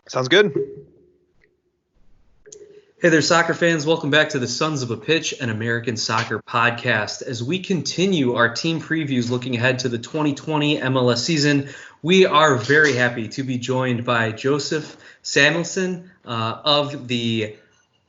Sounds good. Hey there, soccer fans. Welcome back to the Sons of a Pitch, an American soccer podcast. As we continue our team previews looking ahead to the 2020 MLS season, we are very happy to be joined by Joseph Samuelson of the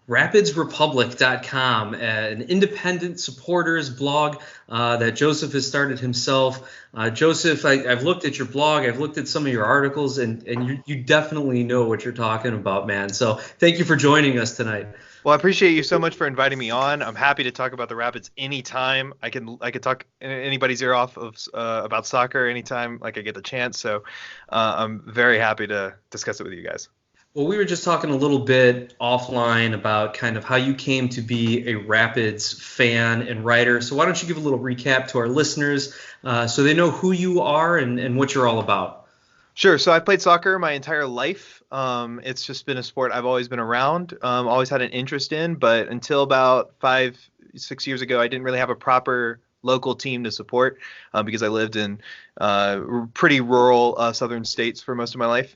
RapidsRepublic.com, an independent supporters blog that Joseph has started himself. Joseph, I've looked at your blog, I've looked at some of your articles, and you definitely know what you're talking about, man. So thank you for joining us tonight. Well, I appreciate you so much for inviting me on. I'm happy to talk about the Rapids anytime. I can talk anybody's ear off of about soccer anytime I get the chance. So I'm very happy to discuss it with you guys. Well, we were just talking a little bit offline about kind of how you came to be a Rapids fan and writer. So why don't you give a little recap to our listeners so they know who you are and what you're all about? Sure. So I've played soccer my entire life. It's just been a sport I've always been around, always had an interest in. But until about 5-6 years ago, I didn't really have a proper local team to support because I lived in pretty rural southern states for most of my life.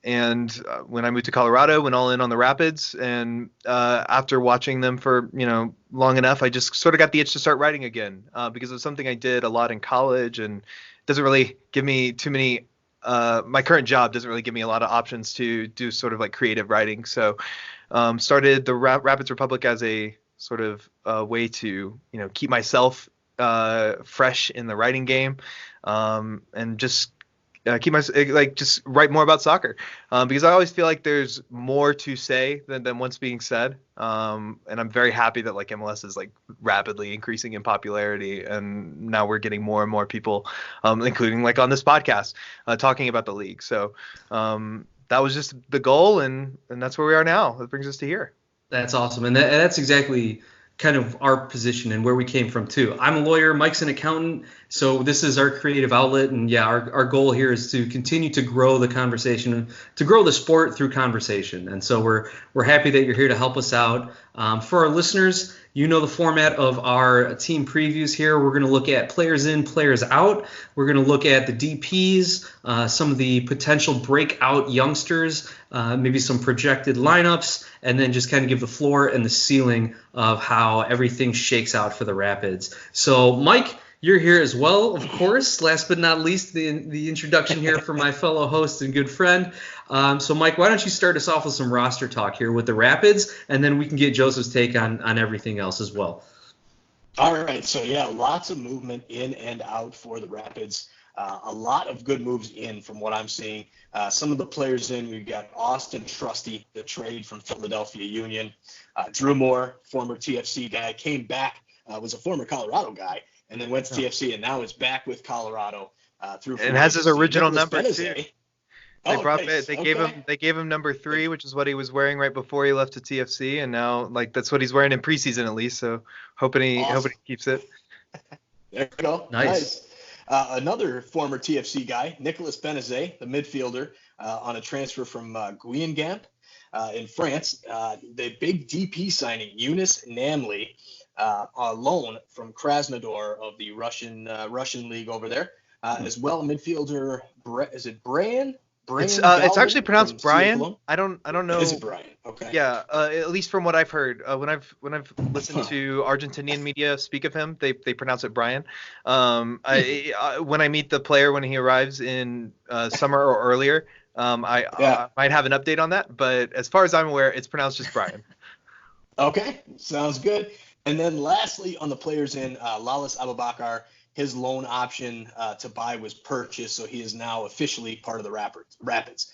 And when I moved to Colorado, went all in on the Rapids. And after watching them for, long enough, I just sort of got the itch to start writing again because it was something I did a lot in college and doesn't really give me too many. My current job doesn't really give me a lot of options to do sort of like creative writing. So started the Rapids Republic as a sort of way to, keep myself fresh in the writing game and just keep my just write more about soccer because I always feel like there's more to say than what's being said. And I'm very happy that MLS is rapidly increasing in popularity, and now we're getting more and more people, including on this podcast, talking about the league. So that was just the goal, and that's where we are now. That brings us to here. That's awesome, and that's exactly kind of our position and where we came from too. I'm a lawyer, Mike's an accountant, so this is our creative outlet, and our goal here is to continue to grow the conversation, to grow the sport through conversation. And so we're happy that you're here to help us out. For our listeners, you know the format of our team previews here. We're going to look at players in, players out. We're going to look at the DPs, some of the potential breakout youngsters, maybe some projected lineups, and then just kind of give the floor and the ceiling of how everything shakes out for the Rapids. So, Mike, you're here as well, of course. Last but not least, the introduction here for my fellow host and good friend. So, Mike, why don't you start us off with some roster talk here with the Rapids, and then we can get Joseph's take on everything else as well. All right. So, lots of movement in and out for the Rapids. A lot of good moves in from what I'm seeing. Some of the players in, we've got Austin Trusty, the trade from Philadelphia Union. Drew Moore, former TFC guy, came back, was a former Colorado guy, and then went to TFC, and now is back with Colorado. And has his original number, too. Nice. They gave him number 3, which is what he was wearing right before he left to TFC, and now that's what he's wearing in preseason at least. So hoping he keeps it. There you go. Nice. Another former TFC guy, Nicolas Benazet, the midfielder, on a transfer from Guingamp in France. The big DP signing, Yunus Namli, on loan from Krasnodar of the Russian league over there. As well, midfielder, is it Brian? It's actually pronounced Brian. I don't know. Is it Brian? Okay. Yeah, at least from what I've heard, when I've listened to Argentinian media speak of him, they pronounce it Brian. When I meet the player when he arrives in summer or earlier, I might have an update on that. But as far as I'm aware, it's pronounced just Brian. Okay, sounds good. And then lastly, on the players in, Lalas Abubakar. His loan option to buy was purchased, so he is now officially part of the Rapids.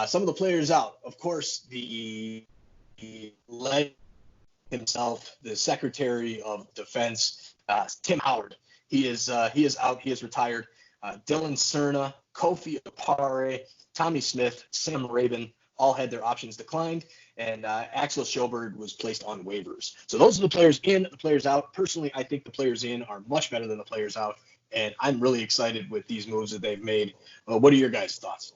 Some of the players out, of course, the led himself, the Secretary of Defense, Tim Howard. He is out. He is retired. Dylan Cerna, Kofi Apare, Tommy Smith, Sam Rabin all had their options declined, and Axel Sjoberg was placed on waivers. So those are the players in, the players out. Personally, I think the players in are much better than the players out, and I'm really excited with these moves that they've made. What are your guys' thoughts?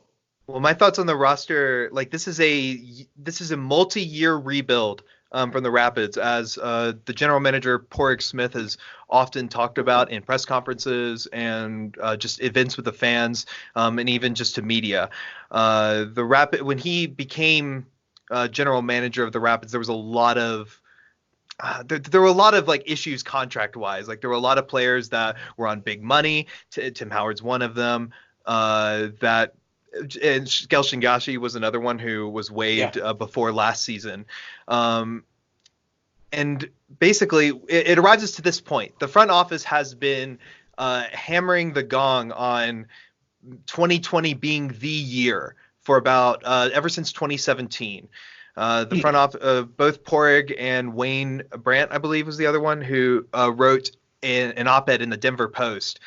Well, my thoughts on the roster, this is a multi-year rebuild from the Rapids, as the general manager Porrick Smith has often talked about in press conferences and just events with the fans, and even just to media. When he became general manager of the Rapids, there was a lot of there were a lot of like issues contract wise. Like there were a lot of players that were on big money. Tim Howard's one of them. And Skel Shingashi was another one who was waived before last season. And basically, it arises to this point. The front office has been hammering the gong on 2020 being the year for about ever since 2017. The front office, both Porrig and Wayne Brandt, I believe, was the other one who wrote an op-ed in the Denver Post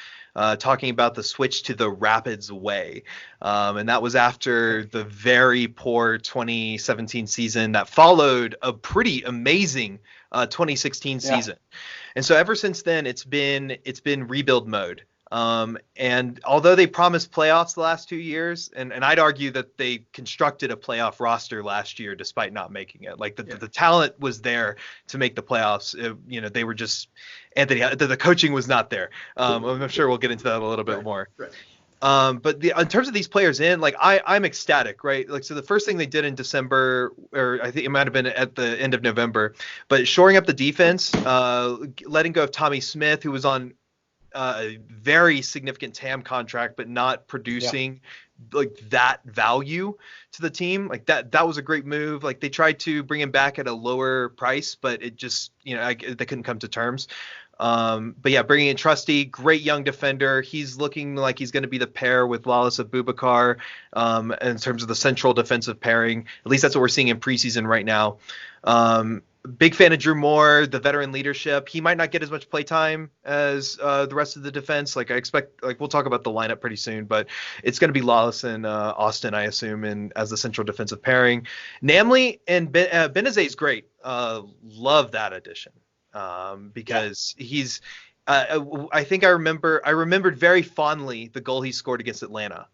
talking about the switch to the Rapids way. And that was after the very poor 2017 season that followed a pretty amazing 2016 season. And so ever since then, it's been rebuild mode. And although they promised playoffs the last 2 years, and I'd argue that they constructed a playoff roster last year despite not making it. Like the talent was there to make the playoffs. They were just the coaching was not there. I'm sure we'll get into that a little bit more. Right. But in terms of these players I'm ecstatic, right? Like, so the first thing they did in December, or I think it might have been at the end of November, but shoring up the defense, letting go of Tommy Smith, who was on a very significant TAM contract, but not producing like that value to the team. Like that was a great move. Like they tried to bring him back at a lower price, but it just, they couldn't come to terms. But yeah, bringing in Trusty, great young defender. He's looking like he's going to be the pair with Lalas Abubakar in terms of the central defensive pairing. At least that's what we're seeing in preseason right now. Big fan of Drew Moore, the veteran leadership. He might not get as much play time as the rest of the defense. Like I expect, like we'll talk about the lineup pretty soon, but it's going to be Lawless and Austin, I assume, as the central defensive pairing. Namely and Benazé is great. Love that addition because he's. I think I remembered very fondly the goal he scored against Atlanta.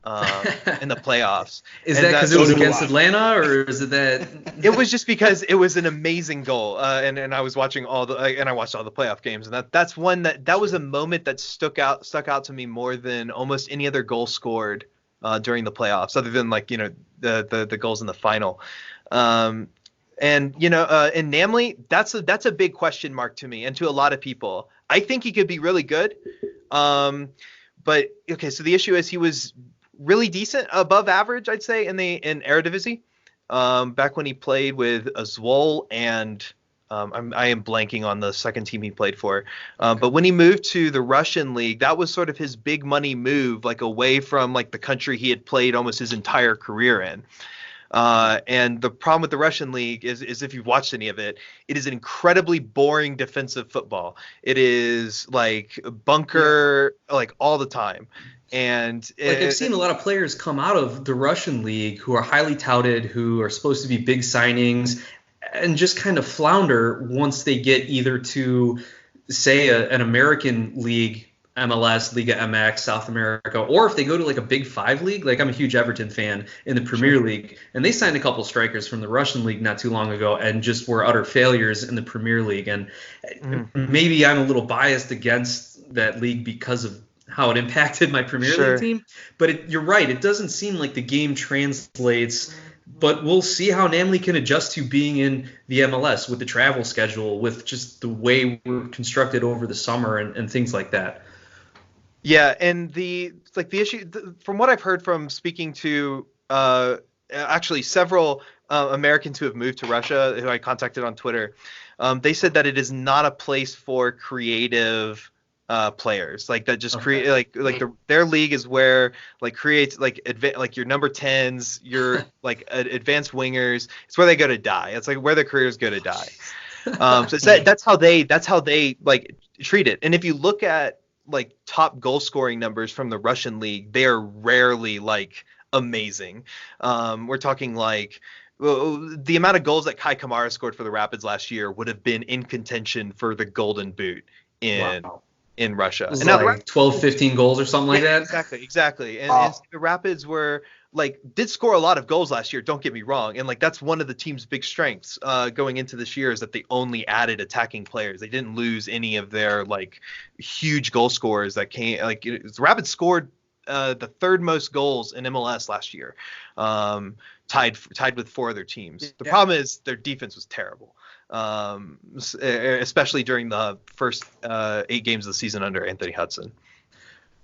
In the playoffs. Is that because it was against Atlanta, or is it that it was just because it was an amazing goal, and I was watching I watched all the playoff games, and that's one that was a moment that stuck out to me more than almost any other goal scored during the playoffs, other than the goals in the final. And Namely, that's a big question mark to me and to a lot of people. I think he could be really good, but okay. So the issue is he was really decent, above average, I'd say, in Eredivisie, back when he played with Azwol and I am blanking on the second team he played for. But when he moved to the Russian league, that was sort of his big money move, like away from like the country he had played almost his entire career in. And the problem with the Russian league is if you've watched any of it, it is an incredibly boring defensive football. It is like bunker like all the time. And I've seen a lot of players come out of the Russian league who are highly touted, who are supposed to be big signings, and just kind of flounder once they get either to, say, an American league, MLS, Liga MX, South America, or if they go to like a Big Five league. Like I'm a huge Everton fan in the Premier League, and they signed a couple strikers from the Russian league not too long ago and just were utter failures in the Premier League. And maybe I'm a little biased against that league because of how it impacted my Premier League team. But you're right. It doesn't seem like the game translates, but we'll see how Namely can adjust to being in the MLS with the travel schedule, with just the way we're constructed over the summer and things like that. Yeah. And the issue from what I've heard from speaking to actually several Americans who have moved to Russia, who I contacted on Twitter, they said that it is not a place for creative players like that just create their league is where like creates like your number 10s, your like advanced wingers. It's where they go to die. It's like where their careers go to die. So that's how they like treat it. And if you look at like top goal scoring numbers from the Russian league, they are rarely like amazing. We're talking like the amount of goals that Kai Kamara scored for the Rapids last year would have been in contention for the Golden Boot in Russia. And now like 12, 15 goals or something like that. Exactly. And the Rapids were like did score a lot of goals last year. Don't get me wrong, and like that's one of the team's big strengths going into this year is that they only added attacking players. They didn't lose any of their like huge goal scorers that came. Like the Rapids scored the third most goals in MLS last year, tied with 4 other teams. The problem is their defense was terrible, especially during the first 8 games of the season under Anthony Hudson.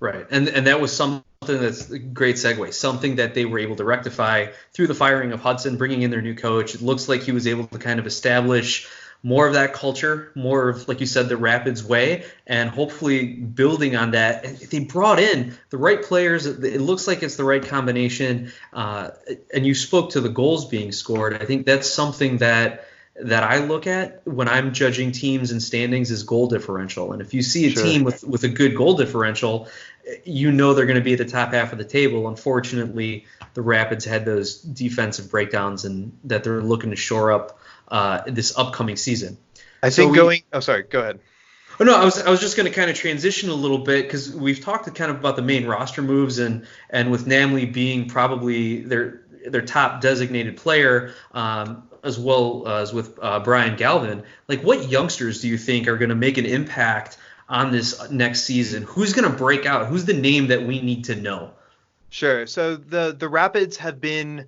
Right, and that was something that's a great segue, something that they were able to rectify through the firing of Hudson, bringing in their new coach. It looks like he was able to kind of establish more of that culture, more of, like you said, the Rapids way, and hopefully building on that. And they brought in the right players. It looks like it's the right combination. And you spoke to the goals being scored. I think that's something that I look at when I'm judging teams and standings is goal differential. And if you see a team with a good goal differential, you know they're going to be at the top half of the table. Unfortunately, the Rapids had those defensive breakdowns and that they're looking to shore up this upcoming season. I think go ahead. Oh no, I was just going to kind of transition a little bit because we've talked kind of about the main roster moves and with Namely being probably their top designated player, as well as with Brian Galvin. Like, what youngsters do you think are going to make an impact on this next season? Who's going to break out? Who's the name that we need to know? Sure. So the Rapids have been,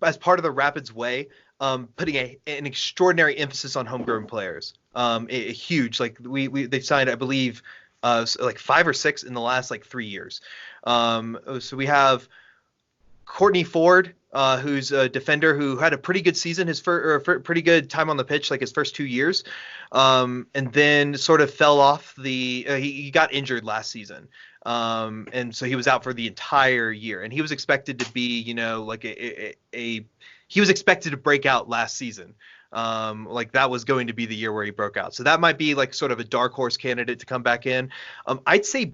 as part of the Rapids way, putting an extraordinary emphasis on homegrown players. A huge, like they signed, I believe, like 5 or 6 in the last like 3 years. So we have Courtney Ford, who's a defender who had a pretty good season, pretty good time on the pitch, like his first 2 years, and then sort of fell off he got injured last season. And so he was out for the entire year, and he was expected to be, like he was expected to break out last season. Like that was going to be the year where he broke out. So that might be like sort of a dark horse candidate to come back in. I'd say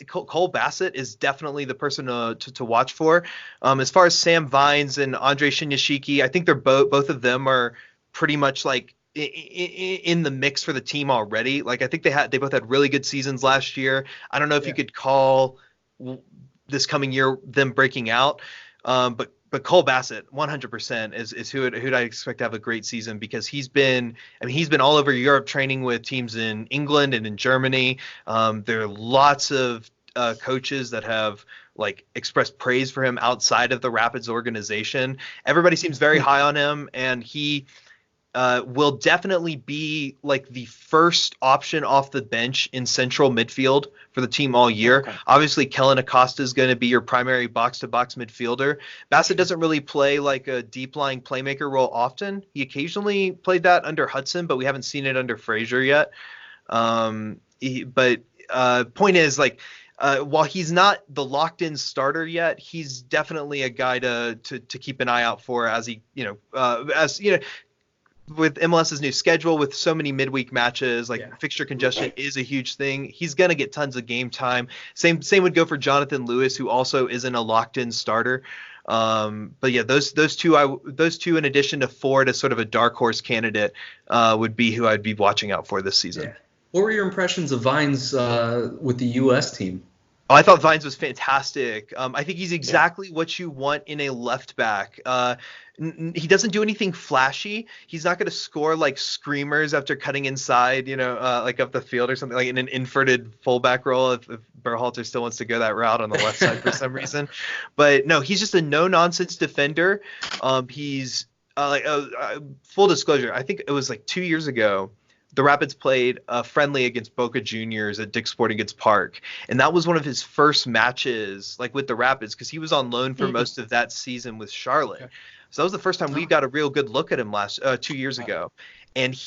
Cole Bassett is definitely the person to watch for. As far as Sam Vines and Andre Shinyashiki, I think they're both of them are pretty much like in the mix for the team already. Like I think they both had really good seasons last year. I don't know if you could call this coming year them breaking out, but Cole Bassett, 100% is who'd I expect to have a great season because he's been all over Europe training with teams in England and in Germany. There are lots of coaches that have like expressed praise for him outside of the Rapids organization. Everybody seems very high on him, and he will definitely be like the first option off the bench in central midfield for the team all year. Okay. Obviously, Kellen Acosta is going to be your primary box-to-box midfielder. Bassett doesn't really play like a deep-lying playmaker role often. He occasionally played that under Hudson, but we haven't seen it under Frazier yet. Point is, like, while he's not the locked-in starter yet, he's definitely a guy to keep an eye out for as with MLS's new schedule, with so many midweek matches, fixture congestion is a huge thing. He's going to get tons of game time. Same would go for Jonathan Lewis, who also isn't a locked-in starter. But yeah, those two in addition to Ford as sort of a dark horse candidate would be who I'd be watching out for this season. Yeah. What were your impressions of Vines with the U.S. team? Oh, I thought Vines was fantastic. I think he's exactly what you want in a left back. He doesn't do anything flashy. He's not going to score like screamers after cutting inside, like up the field or something, like in an inverted fullback role if Berhalter still wants to go that route on the left side for some reason. But no, he's just a no-nonsense defender. He's full disclosure, I think it was like 2 years ago, the Rapids played a friendly against Boca Juniors at Dick's Sporting Goods Park. And that was one of his first matches, like with the Rapids, because he was on loan for most of that season with Charlotte. Okay. So that was the first time we got a real good look at him 2 years ago. And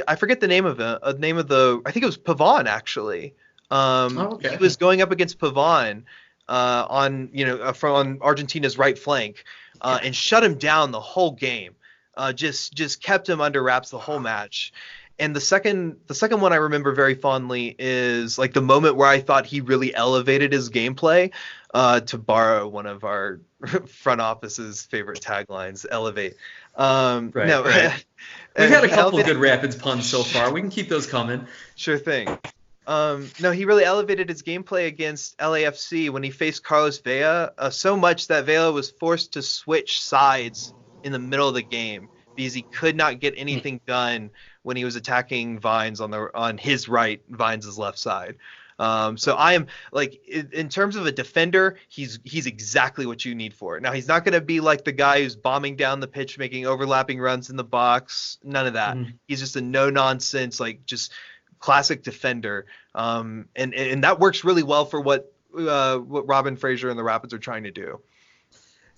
I forget the name of it. I think it was Pavon, actually. He was going up against Pavon from Argentina's right flank and shut him down the whole game. Just kept him under wraps the whole match. And the second one I remember very fondly is like the moment where I thought he really elevated his gameplay, to borrow one of our front office's favorite taglines, elevate. Right. We've had a couple of good Rapids puns so far. We can keep those coming. Sure thing. No, he really elevated his gameplay against LAFC when he faced Carlos Vela, so much that Vela was forced to switch sides in the middle of the game because he could not get anything done when he was attacking Vines on his right, Vines' left side. So I am like in terms of a defender, he's exactly what you need for it. Now he's not going to be like the guy who's bombing down the pitch, making overlapping runs in the box. None of that. He's just a no nonsense, like just classic defender. And that works really well for what Robin Fraser and the Rapids are trying to do.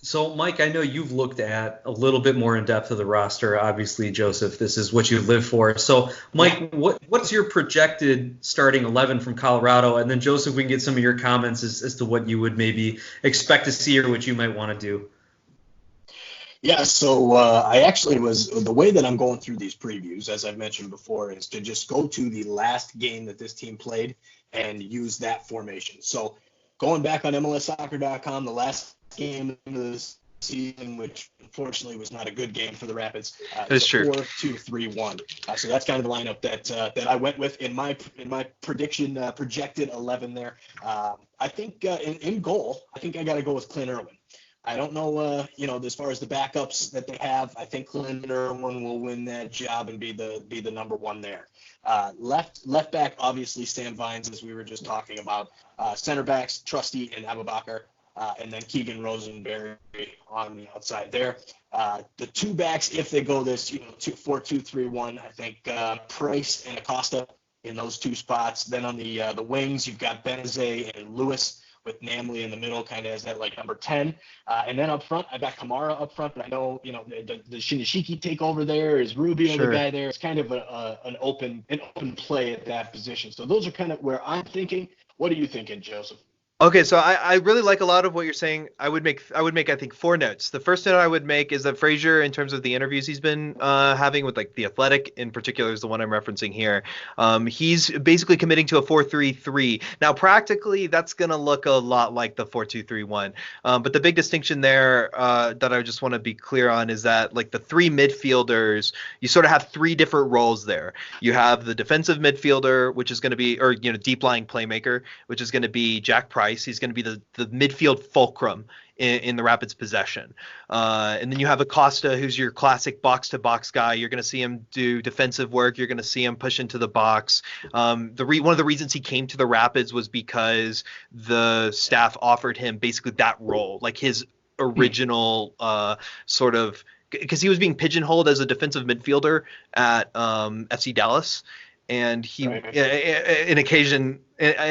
So, Mike, I know you've looked at a little bit more in depth of the roster. Obviously, Joseph, this is what you live for. So, Mike, what's your projected starting 11 from Colorado? And then, Joseph, we can get some of your comments as to what you would maybe expect to see or what you might want to do. Yeah, so I actually the way that I'm going through these previews, as I've mentioned before, is to just go to the last game that this team played and use that formation. So going back on MLSsoccer.com, the last game of the season, which unfortunately was not a good game for the Rapids, That's true. 4-2-3-1. So that's kind of the lineup that I went with in my prediction, projected 11 there. I think in goal, I think I got to go with Clint Irwin. I don't know, as far as the backups that they have, I think Clint Irwin will win that job and be the number one there. Left back, obviously Sam Vines, as we were just talking about. Center backs, Trusty and Abubakar, and then Keegan Rosenberry on the outside there. The two backs, if they go this 4-2-3-1, I think Price and Acosta in those two spots. Then on the wings, you've got Benazet and Lewis, with Namely in the middle, kind of as that like number 10. And then up front, I got Kamara up front, but I know, the Shinishiki takeover there. Is Rubio the guy there? It's kind of an open play at that position. So those are kind of where I'm thinking. What are you thinking, Joseph? Okay, so I really like a lot of what you're saying. I would make I think 4 notes. The first note I would make is that Frazier, in terms of the interviews he's been having with like The Athletic in particular, is the one I'm referencing here. He's basically committing to a 4-3-3. Now practically that's gonna look a lot like the 4-2-3-1. But the big distinction there that I just want to be clear on is that like the 3 midfielders, you sort of have 3 different roles there. You have the defensive midfielder, which is going to be, or deep lying playmaker, which is going to be Jack Price. He's going to be the midfield fulcrum in the Rapids' possession. And then you have Acosta, who's your classic box-to-box guy. You're going to see him do defensive work. You're going to see him push into the box. One of the reasons he came to the Rapids was because the staff offered him basically that role, like his original sort of, because he was being pigeonholed as a defensive midfielder at FC Dallas. And he, and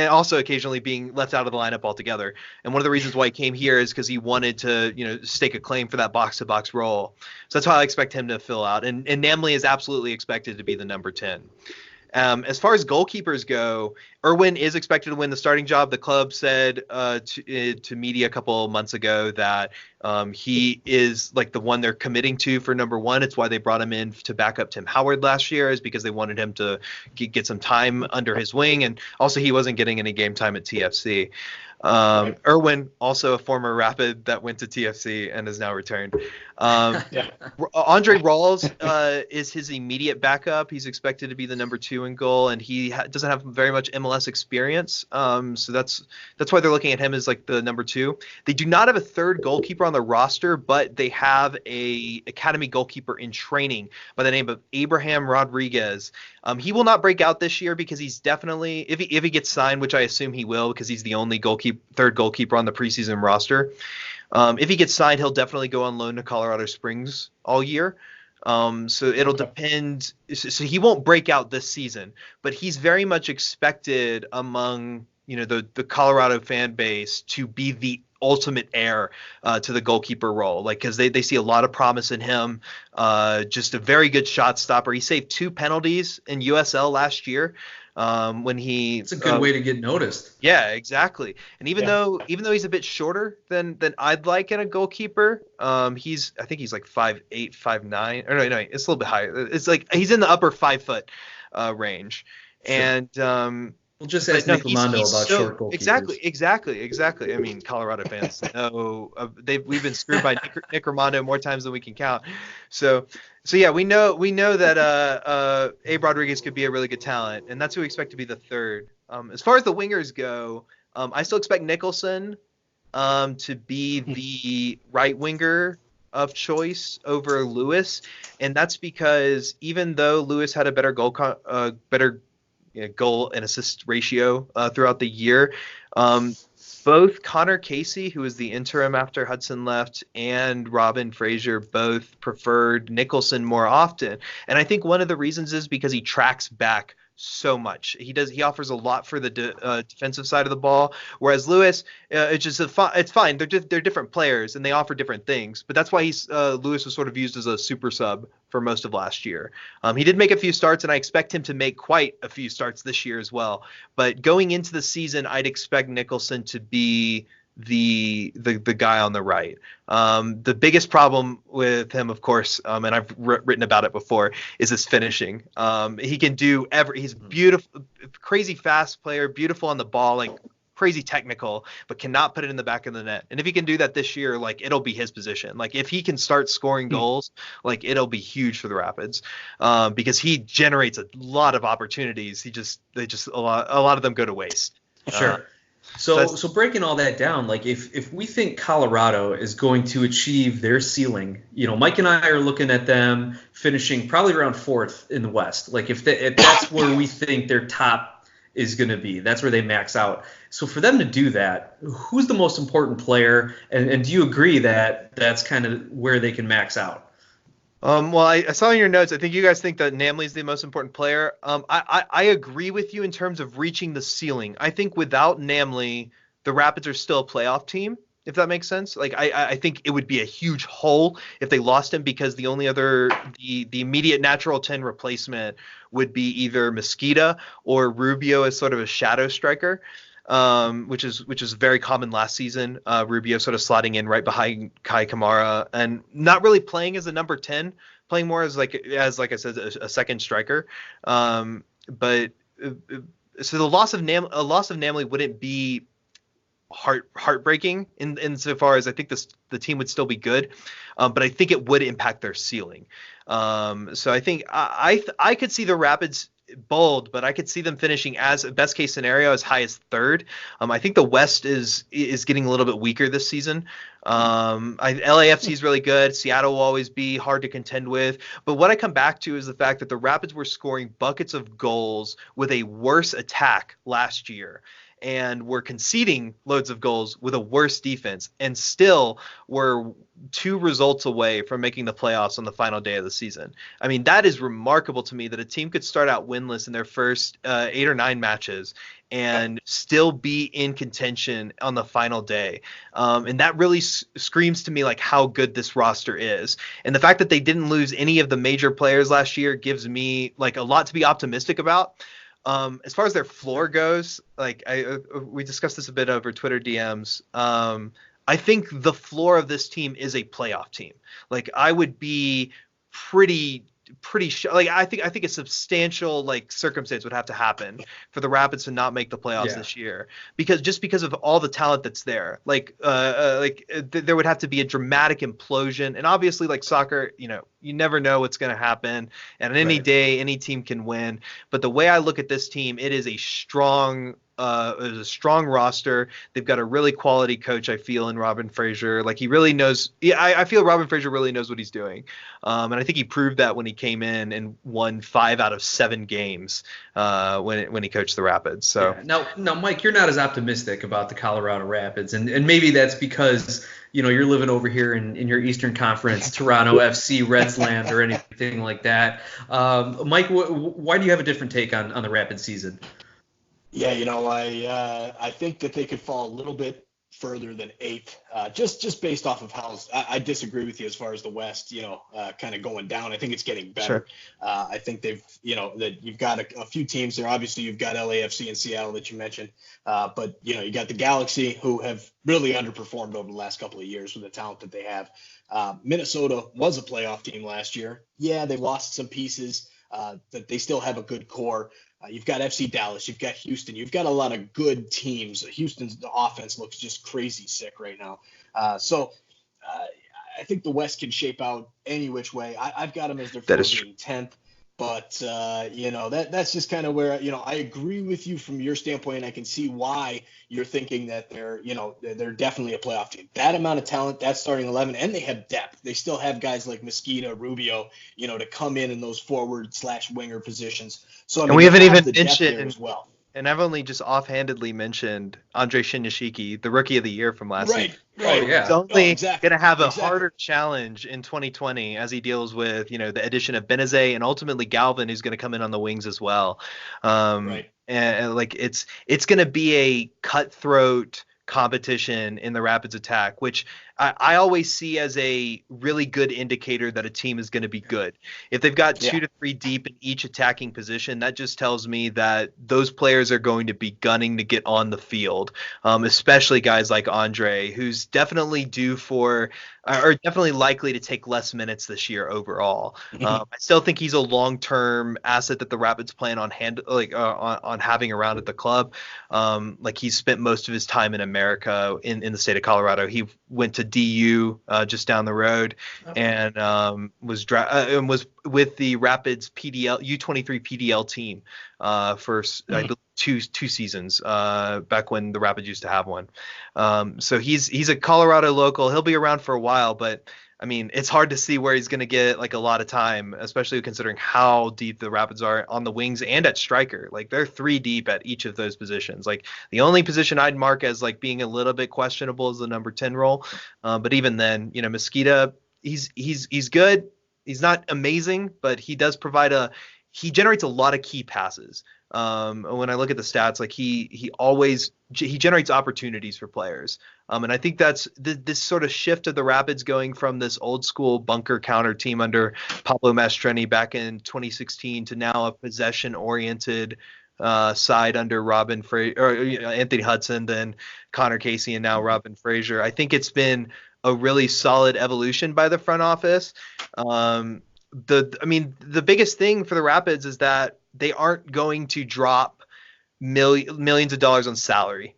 also occasionally being left out of the lineup altogether. And one of the reasons why he came here is because he wanted to, stake a claim for that box-to-box role. So that's how I expect him to fill out. And Namely is absolutely expected to be the number 10. As far as goalkeepers go, Irwin is expected to win the starting job. The club said to media a couple of months ago that he is like the one they're committing to for number 1. It's why they brought him in to back up Tim Howard last year, is because they wanted him to get some time under his wing. And also he wasn't getting any game time at TFC. Irwin, also a former Rapid that went to TFC and has now returned. Andre Rawls is his immediate backup. He's expected to be the number 2 in goal, and he doesn't have very much MLS experience. So that's why they're looking at him as like the number 2. They do not have a third goalkeeper on the roster, but they have a academy goalkeeper in training by the name of Abraham Rodriguez. He will not break out this year because he's definitely, if he gets signed, which I assume he will, because he's the only third goalkeeper on the preseason roster. If he gets signed, he'll definitely go on loan to Colorado Springs all year. So it'll depend. So he won't break out this season, but he's very much expected among the Colorado fan base to be the ultimate heir to the goalkeeper role, like because they see a lot of promise in him. Just a very good shot stopper. He saved 2 penalties in USL last year. When it's a good way to get noticed. Yeah, exactly. And even though he's a bit shorter than I'd like in a goalkeeper, I think he's like 5'8", 5'9", or no, it's a little bit higher. It's like he's in the upper 5 foot range. Sure. And Well, just But ask no, Nick Lamondo he's about so short goalkeepers. exactly. I mean, Colorado fans know we've been screwed by Nick Armando more times than we can count. So yeah, we know that Abe Rodriguez could be a really good talent, and that's who we expect to be the third. As far as the wingers go, I still expect Nicholson to be the right winger of choice over Lewis, and that's because even though Lewis had a better better goal and assist ratio throughout the year. Both Connor Casey, who was the interim after Hudson left, and Robin Fraser both preferred Nicholson more often. And I think one of the reasons is because he tracks back so much. He offers a lot for the defensive side of the ball, whereas Lewis, it's fine. They're different players and they offer different things. But that's why Lewis was sort of used as a super sub for most of last year. He did make a few starts, and I expect him to make quite a few starts this year as well. But going into the season, I'd expect Nicholson to be the guy on the right. The biggest problem with him, of course, and I've written about it before, is his finishing. He can do he's beautiful, crazy fast player, beautiful on the ball, like crazy technical, but cannot put it in the back of the net. And if he can do that this year, like it'll be his position. Like if he can start scoring goals, like it'll be huge for the Rapids, because he generates a lot of opportunities. A lot of them go to waste. Sure. So breaking all that down, like if we think Colorado is going to achieve their ceiling, Mike and I are looking at them finishing probably around fourth in the West. Like if that's where we think their top is going to be, that's where they max out. So for them to do that, who's the most important player? And do you agree that that's kind of where they can max out? Well, I saw in your notes, I think you guys think that Namely is the most important player. I agree with you in terms of reaching the ceiling. I think without Namely, the Rapids are still a playoff team, if that makes sense. Like I think it would be a huge hole if they lost him, because the only other the immediate natural 10 replacement would be either Mosqueda or Rubio as sort of a shadow striker. Which is very common last season. Rubio sort of slotting in right behind Kai Kamara and not really playing as a number 10, playing more as like I said, a second striker. But so the loss of Namely wouldn't be heartbreaking in so far as I think the team would still be good, but I think it would impact their ceiling. So I think I could see the Rapids bold, but I could see them finishing as best case scenario as high as third. I think the West is getting a little bit weaker this season. LAFC is really good. Seattle will always be hard to contend with. But what I come back to is the fact that the Rapids were scoring buckets of goals with a worse attack last year, and we're conceding loads of goals with a worse defense, and still we're 2 results away from making the playoffs on the final day of the season. I mean, that is remarkable to me that a team could start out winless in their first 8 or 9 matches and still be in contention on the final day. And that really screams to me like how good this roster is. And the fact that they didn't lose any of the major players last year gives me like a lot to be optimistic about. As far as their floor goes, like we discussed this a bit over Twitter DMs. I think the floor of this team is a playoff team. Like I would be pretty sure. Like I think a substantial like circumstance would have to happen for the Rapids to not make the playoffs this year, because of all the talent that's there. There would have to be a dramatic implosion, and obviously like soccer, you never know what's going to happen, and on any day any team can win. But the way I look at this team, it is a strong roster. They've got a really quality coach, I feel, in Robin Fraser. Like he really knows. Yeah, I feel Robin Fraser really knows what he's doing, and I think he proved that when he came in and won 5 out of 7 games when he coached the Rapids. So now, Mike, you're not as optimistic about the Colorado Rapids, and maybe that's because you're living over here in your Eastern Conference, Toronto FC, Redsland, or anything like that. Mike, why do you have a different take on the Rapids season? Yeah, I think that they could fall a little bit further than 8th, just based off of how I disagree with you as far as the West, kind of going down. I think it's getting better. Sure. I think that you've got a few teams there. Obviously, you've got LAFC and Seattle that you mentioned, but you got the Galaxy, who have really underperformed over the last couple of years with the talent that they have. Minnesota was a playoff team last year. Yeah, they lost some pieces, but they still have a good core. You've got FC Dallas. You've got Houston. You've got a lot of good teams. Houston's offense looks just crazy sick right now. So I think the West can shape out any which way. I've got them as their 14th, 10th. But, that's just kind of where, I agree with you from your standpoint. I can see why you're thinking that they're definitely a playoff team. That amount of talent, that starting 11, and they have depth. They still have guys like Mosquito, Rubio, to come in those forward/winger positions. So, and we haven't even mentioned there as well. And I've only just offhandedly mentioned Andre Shinyashiki, the rookie of the year from last season. Right. Yeah. He's only going to have a harder challenge in 2020 as he deals with, the addition of Benazet and ultimately Galvin, who's going to come in on the wings as well. And like it's going to be a cutthroat competition in the Rapids attack, which I always see as a really good indicator that a team is going to be good. If they've got 2 to 3 deep in each attacking position, that just tells me that those players are going to be gunning to get on the field, especially guys like Andre, who's definitely due for or definitely likely to take less minutes this year overall. I still think he's a long-term asset that the Rapids plan on on having around at the club. Like he's spent most of his time in America in the state of Colorado. He went to DU just down the road and was with the Rapids PDL U23 PDL team for I believe two seasons back when the Rapids used to have one. So he's a Colorado local. He'll be around for a while, but I mean, it's hard to see where he's going to get like a lot of time, especially considering how deep the Rapids are on the wings and at striker. Like they're 3 deep at each of those positions. Like the only position I'd mark as like being a little bit questionable is the number 10 role. But even then, Mosquito, he's good. He's not amazing, but he does he generates a lot of key passes. When I look at the stats, like he generates opportunities for players. And I think that's this sort of shift of the Rapids going from this old school bunker counter team under Pablo Mastreni back in 2016 to now a possession oriented side under Anthony Hudson, then Connor Casey, and now Robin Fraser. I think it's been a really solid evolution by the front office. The biggest thing for the Rapids is that they aren't going to drop millions of dollars on salary.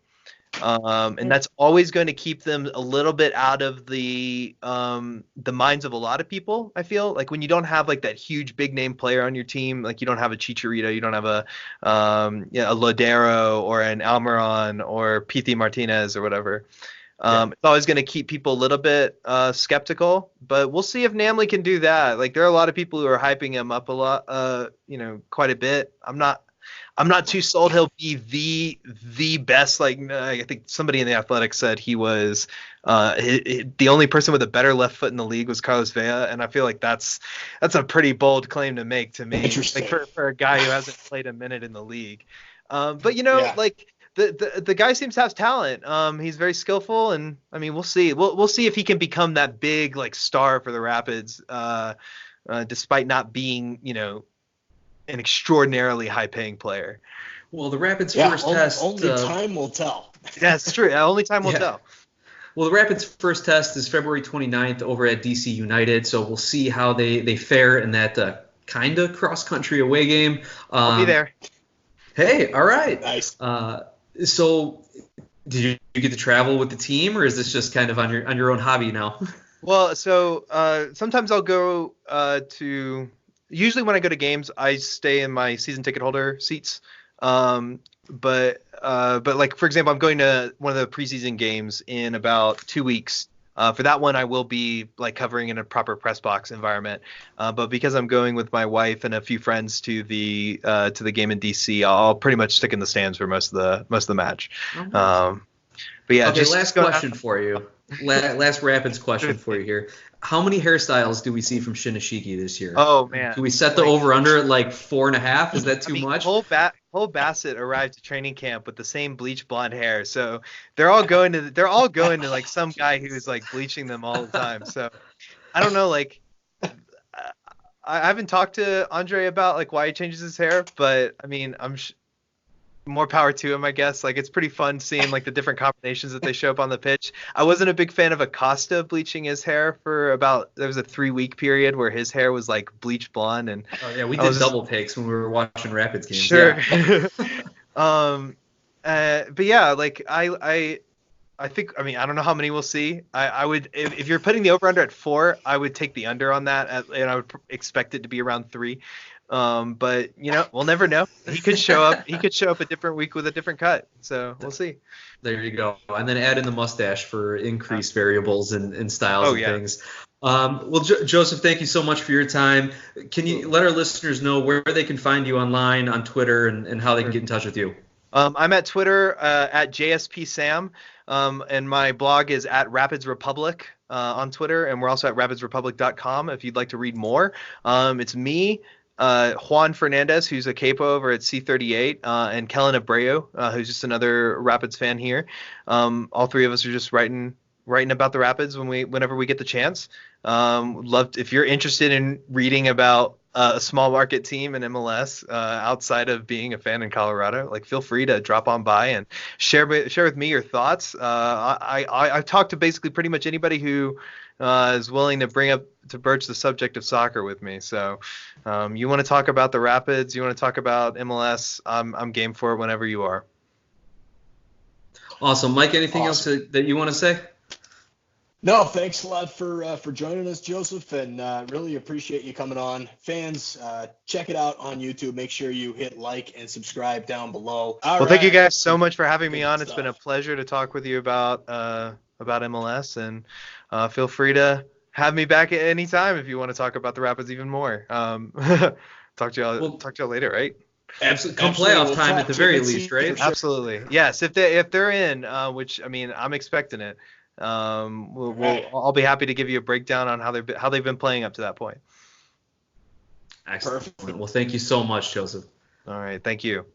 And that's always going to keep them a little bit out of the minds of a lot of people. I feel like when you don't have like that huge big name player on your team, like you don't have a Chicharito, you don't have a Lodero or an Almiron or Piti Martinez or whatever. It's always going to keep people a little bit skeptical, but we'll see if Namely can do that. Like there are a lot of people who are hyping him up a lot, quite a bit. I'm not too sold he'll be the best. Like I think somebody in the Athletic said he was the only person with a better left foot in the league was Carlos Vela, and I feel like that's a pretty bold claim to make to me. Like for a guy who hasn't played a minute in the league. But like. The guy seems to have talent. He's very skillful, and I mean, we'll see. We'll see if he can become that big like star for the Rapids, despite not being an extraordinarily high-paying player. Well, the Rapids' first test. Only time will tell. That's true. Only time will tell. Well, the Rapids' first test is February 29th over at DC United, so we'll see how they fare in that kind of cross-country away game. I'll be there. Hey, all right. Nice. So, did you get to travel with the team, or is this just kind of on your own hobby now? Well, so sometimes I'll go to. Usually, when I go to games, I stay in my season ticket holder seats. But like for example, I'm going to one of the preseason games in about 2 weeks. For that one, I will be like covering in a proper press box environment. But because I'm going with my wife and a few friends to the game in DC, I'll pretty much stick in the stands for most of the match. But yeah. Okay. Last question for you. Last Rapids question for you here. How many hairstyles do we see from Shinyashiki this year? Oh man. Do we set the over under at like 4.5? Is that too much? Cole Bassett arrived to training camp with the same bleach blonde hair, so they're all going to like some guy who's like bleaching them all the time. So I don't know, like I haven't talked to Andre about like why he changes his hair, but I mean more power to him, I guess. Like, it's pretty fun seeing like the different combinations that they show up on the pitch. I wasn't a big fan of Acosta bleaching his hair for there was a 3-week period where his hair was like bleach blonde, and Oh yeah, we did double takes when we were watching Rapids games. Sure. Yeah. But yeah, like I think, I mean, I don't know how many we'll see. I would, if you're putting the over under at 4, I would take the under on that, and I would expect it to be around 3. But we'll never know. He could show up. He could show up a different week with a different cut. So we'll see. There you go. And then add in the mustache for increased variables and styles things. Well, Joseph, thank you so much for your time. Can you let our listeners know where they can find you online, on Twitter, and how they can get in touch with you? I'm at Twitter at JSPSam, and my blog is at Rapids Republic on Twitter, and we're also at rapidsrepublic.com if you'd like to read more. It's me, Juan Fernandez, who's a capo over at C38, and Kellen Abreu, who's just another Rapids fan here. All three of us are just writing about the Rapids whenever we get the chance. If you're interested in reading about a small market team in MLS outside of being a fan in Colorado, like, feel free to drop on by and share with me your thoughts. I've talked to basically pretty much anybody who is willing to broach the subject of soccer with me. So you want to talk about the Rapids, you want to talk about MLS, I'm game for it whenever you are. Awesome. Mike, anything else that you want to say? No, thanks a lot for joining us, Joseph, and really appreciate you coming on. Fans, check it out on YouTube. Make sure you hit like and subscribe down below. Thank you guys so much for having me on. It's been a pleasure to talk with you about MLS, and feel free to have me back at any time if you want to talk about the Rapids even more. Talk to y'all later, right? Absolutely. Come playoff time at the very least, right? Absolutely. Yes, if they're in, which, I mean, I'm expecting it. I'll be happy to give you a breakdown on how they've been playing up to that point. Excellent. Perfect. Well, thank you so much, Joseph. All right. Thank you.